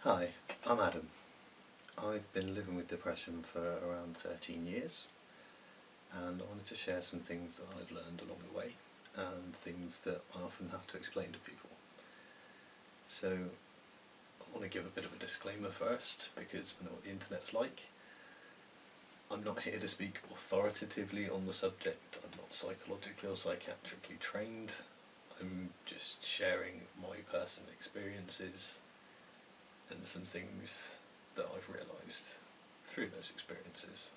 Hi, I'm Adam. I've been living with depression for around 13 years, and I wanted to share some things that I've learned along the way and things that I often have to explain to people. So I want to give a bit of a disclaimer first, because I know what the internet's like. I'm not here to speak authoritatively on the subject. I'm not psychologically or psychiatrically trained. I'm just sharing my personal experiences and some things that I've realised through those experiences.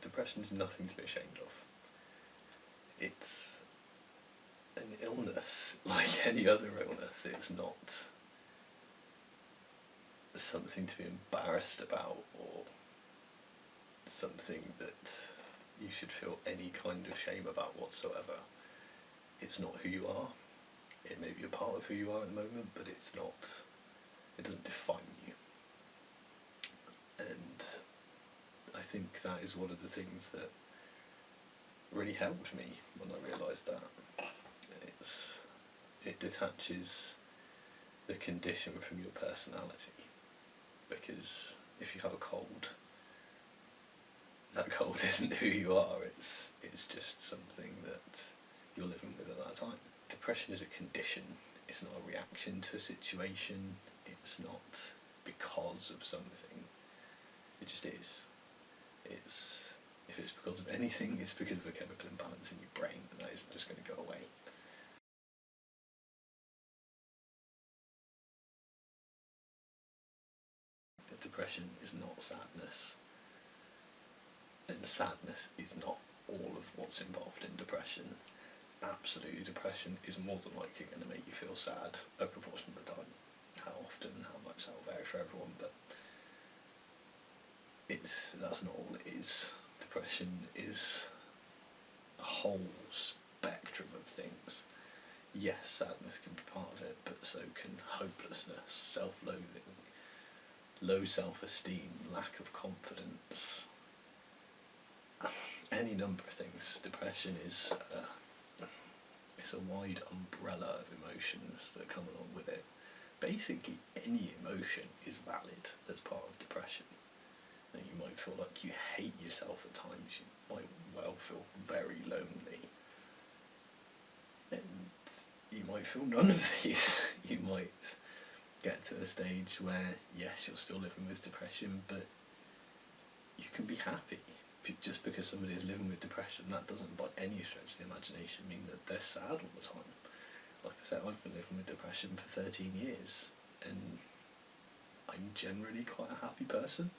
Depression is nothing to be ashamed of. It's an illness like any other illness. It's not something to be embarrassed about or something that you should feel any kind of shame about whatsoever. It's not who you are. It may be a part of who you are at the moment, but it doesn't define you. And I think that is one of the things that really helped me when I realised that. It detaches the condition from your personality, because if you have a cold, that cold isn't who you are, it's just something that you're living with at that time. Depression is a condition, it's not a reaction to a situation, it's not because of something, it just is. If it's because of anything, it's because of a chemical imbalance in your brain, and that isn't just going to go away. Depression is not sadness, and sadness is not all of what's involved in depression. Absolutely, depression is more than likely going to make you feel sad a proportion of the time. How often, how much, that will vary for everyone, but that's not all it is. Depression is a whole spectrum of things. Yes, sadness can be part of it, but so can hopelessness, self-loathing, low self-esteem, lack of confidence, any number of things. Depression is it's a wide umbrella of emotions that come along with it. Basically, any emotion is valid as part of depression. And you might feel like you hate yourself at times, you might well feel very lonely, and you might feel none of these. You might get to a stage where, yes, you're still living with depression, but you can be happy. Just because somebody is living with depression, that doesn't by any stretch of the imagination mean that they're sad all the time. Like I said, I've been living with depression for 13 years, and I'm generally quite a happy person.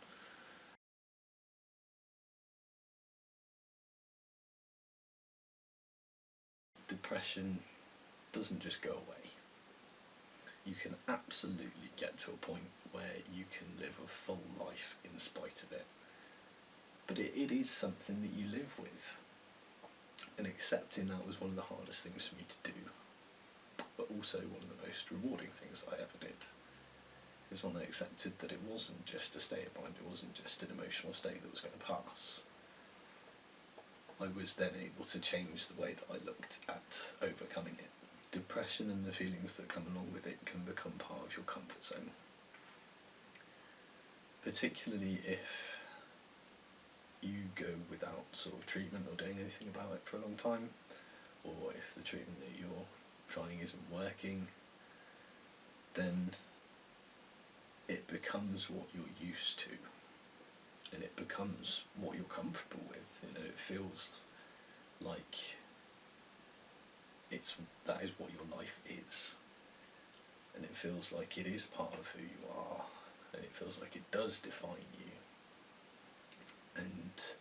Depression doesn't just go away. You can absolutely get to a point where you can live a full life in spite of it. But it is something that you live with. And accepting that was one of the hardest things for me to do. But also one of the most rewarding things I ever did. Is when I accepted that it wasn't just a state of mind, it wasn't just an emotional state that was going to pass. I was then able to change the way that I looked at overcoming it. Depression and the feelings that come along with it can become part of your comfort zone. Particularly if you go without sort of treatment or doing anything about it for a long time, or if the treatment that you're trying isn't working, then it becomes what you're used to, and it becomes what you're comfortable with. You know, it feels like that is what your life is, and it feels like it is part of who you are, and it feels like it does define you, and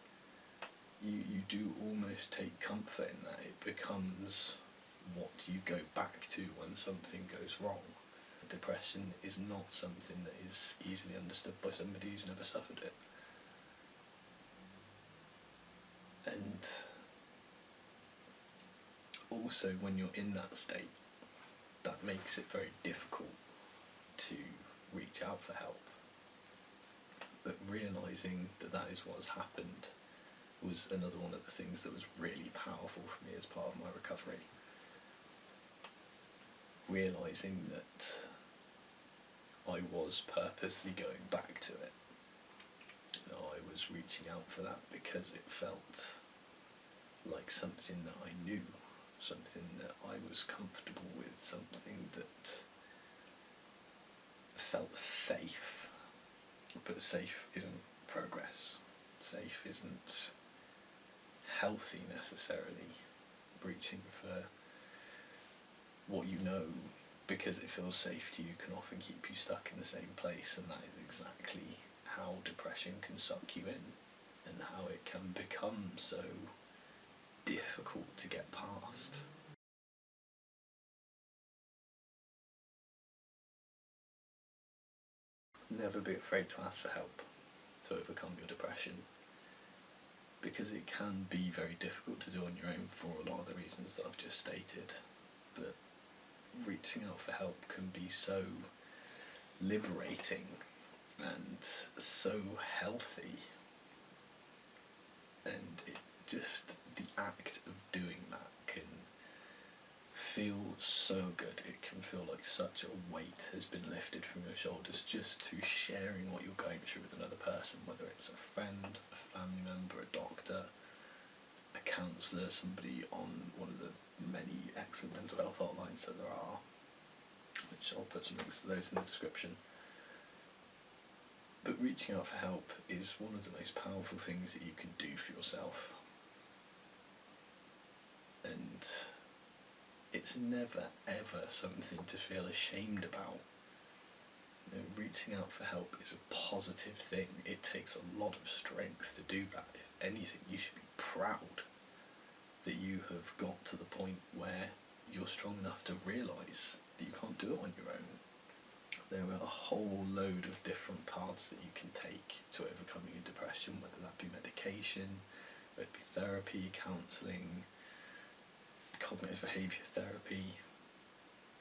you do almost take comfort in that. It becomes what you go back to when something goes wrong. Depression is not something that is easily understood by somebody who's never suffered it. And also, when you're in that state, that makes it very difficult to reach out for help. But realising that that is what's happened was another one of the things that was really powerful for me as part of my recovery. realising that I was purposely going back to it. You know, I was reaching out for that because it felt like something that I knew, something that I was comfortable with, something that felt safe. But safe isn't progress. Safe isn't healthy necessarily. Reaching for what you know because it feels safe to you can often keep you stuck in the same place, and that is exactly how depression can suck you in, and how it can become so difficult to get past. Never be afraid to ask for help to overcome your depression, because it can be very difficult to do on your own for a lot of the reasons that I've just stated. But reaching out for help can be so liberating and so healthy, and the act of doing that can feel so good. It can feel like such a weight has been lifted from your shoulders just to sharing what you're going through with another person, whether it's a friend, a family member, a doctor, a counsellor, somebody on one of the many excellent mental health hotlines that there are, which I'll put some links to those in the description. But reaching out for help is one of the most powerful things that you can do for yourself. And it's never ever something to feel ashamed about. You know, reaching out for help is a positive thing. It takes a lot of strength to do that. If anything, you should be proud that you have got to the point where you're strong enough to realise that you can't do it on your own. There are a whole load of different paths that you can take to overcoming your depression, whether that be medication, whether it be therapy, counselling, cognitive behaviour therapy,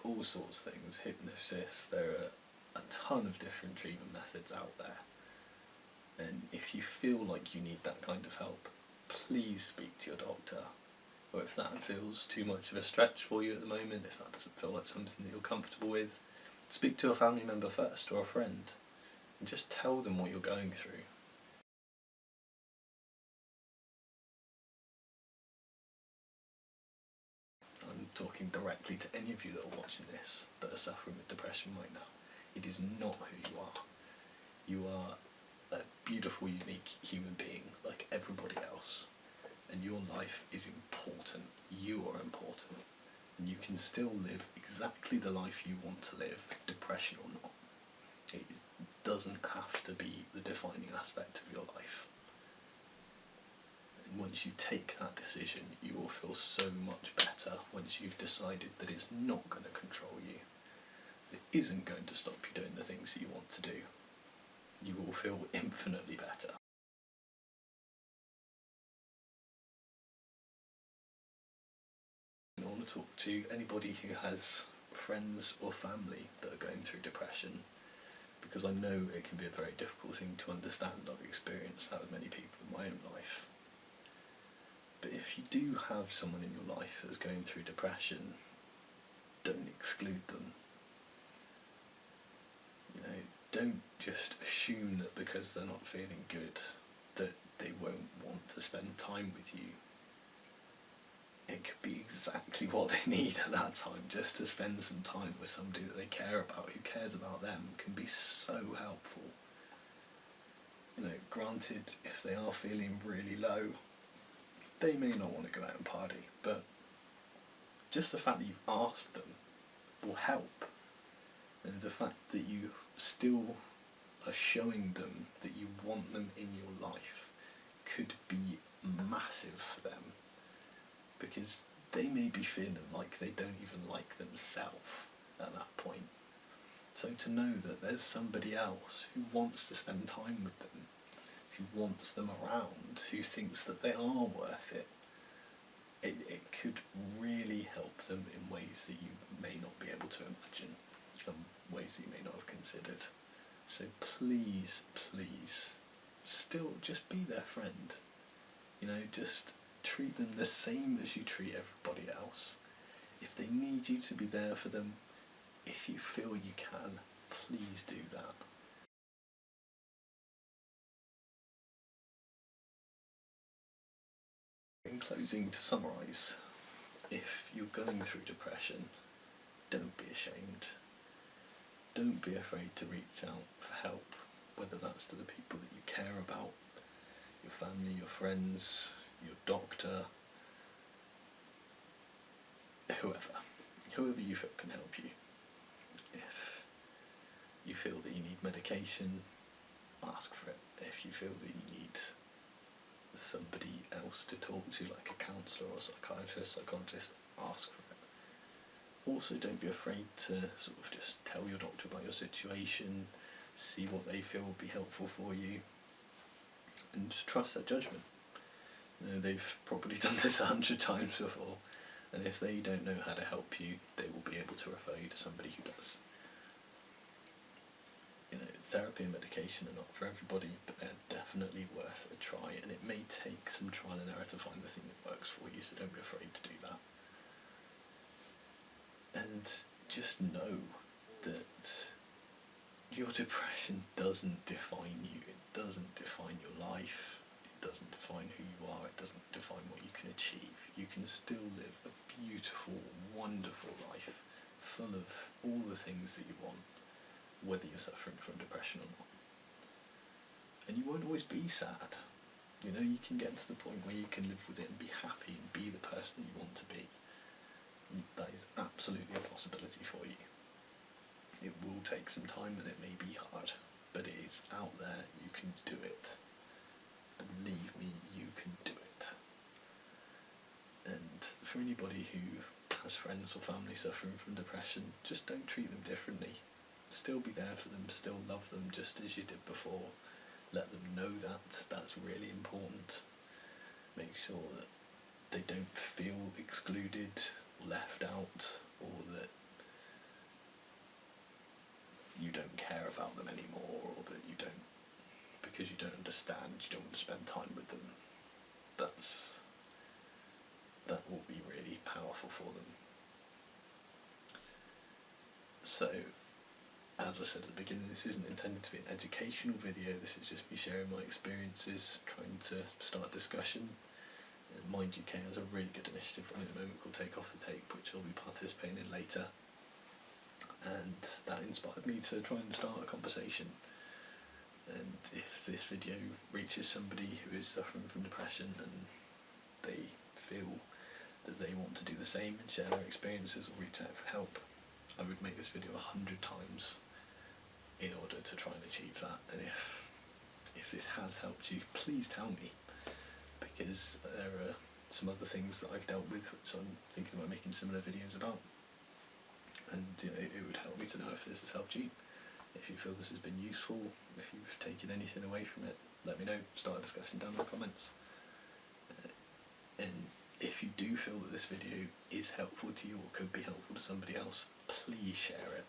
all sorts of things, hypnosis. There are a ton of different treatment methods out there, and if you feel like you need that kind of help, please speak to your doctor. Or if that feels too much of a stretch for you at the moment, if that doesn't feel like something that you're comfortable with, speak to a family member first, or a friend, and just tell them what you're going through. I'm talking directly to any of you that are watching this, that are suffering with depression right now. It is not who you are. You are a beautiful, unique human being like everybody else, and your life is important. You are important, and you can still live exactly the life you want to live, depression or not. It doesn't have to be the defining aspect of your life. And once you take that decision, you will feel so much better once you've decided that it's not going to control you. It isn't going to stop you doing the things that you want to do. You will feel infinitely better. I want to talk to anybody who has friends or family that are going through depression, because I know it can be a very difficult thing to understand. I've experienced that with many people in my own life. But if you do have someone in your life that's going through depression, don't exclude them. You know, don't just assume that because they're not feeling good that they won't want to spend time with you. It could be exactly what they need at that time. Just to spend some time with somebody that they care about, who cares about them, can be so helpful. You know, granted, if they are feeling really low, they may not want to go out and party, but just the fact that you've asked them will help. And the fact that you still are showing them that you want them in your life could be massive for them, because they may be feeling like they don't even like themselves at that point. So to know that there's somebody else who wants to spend time with them, who wants them around, who thinks that they are worth it, it could really help them in ways that you may not be able to imagine, and ways that you may not have considered. So please, please, still just be their friend. You know, just treat them the same as you treat everybody else. If they need you to be there for them, if you feel you can, please do that. In closing, to summarise, if you're going through depression, don't be ashamed. Don't be afraid to reach out for help, whether that's to the people that you care about, your family, your friends, your doctor, whoever you feel can help you. If you feel that you need medication, ask for it. If you feel that you need somebody else to talk to, like a counsellor or psychiatrist, psychologist, ask for it. Also, don't be afraid to sort of just tell your doctor about your situation, see what they feel will be helpful for you, and just trust their judgment. You know, they've probably done this 100 times before, and if they don't know how to help you, they will be able to refer you to somebody who does. You know, therapy and medication are not for everybody, but they're definitely worth a try, and it may take some trial and error to find the thing that works for you, so don't be afraid to do that. And just know that your depression doesn't define you, it doesn't define your life, it doesn't define who you are, it doesn't define what you can achieve. You can still live a beautiful, wonderful life, full of all the things that you want, whether you're suffering from depression or not. And you won't always be sad. You know, you can get to the point where you can live with it and be happy and be the person that you want to be. That is absolutely a possibility for you. It will take some time and it may be hard, but it is out there, you can do it. Believe me, you can do it. And for anybody who has friends or family suffering from depression, just don't treat them differently. Still be there for them, still love them just as you did before. Let them know that. That's really important. Make sure that they don't feel excluded, left out, or that you don't care about them anymore, or that you don't, because you don't understand, you don't want to spend time with them. That will be really powerful for them. So, as I said at the beginning, this isn't intended to be an educational video, this is just me sharing my experiences, trying to start discussion. MindUK has a really good initiative running at the moment called Take Off the Tape, which I'll be participating in later. And that inspired me to try and start a conversation. And if this video reaches somebody who is suffering from depression and they feel that they want to do the same and share their experiences or reach out for help, I would make this video 100 times in order to try and achieve that. And if this has helped you, please tell me, because there are some other things that I've dealt with which I'm thinking about making similar videos about, and you know, it would help me to know if this has helped you. If you feel this has been useful, if you've taken anything away from it, let me know, start a discussion down in the comments. And if you do feel that this video is helpful to you or could be helpful to somebody else, please share it.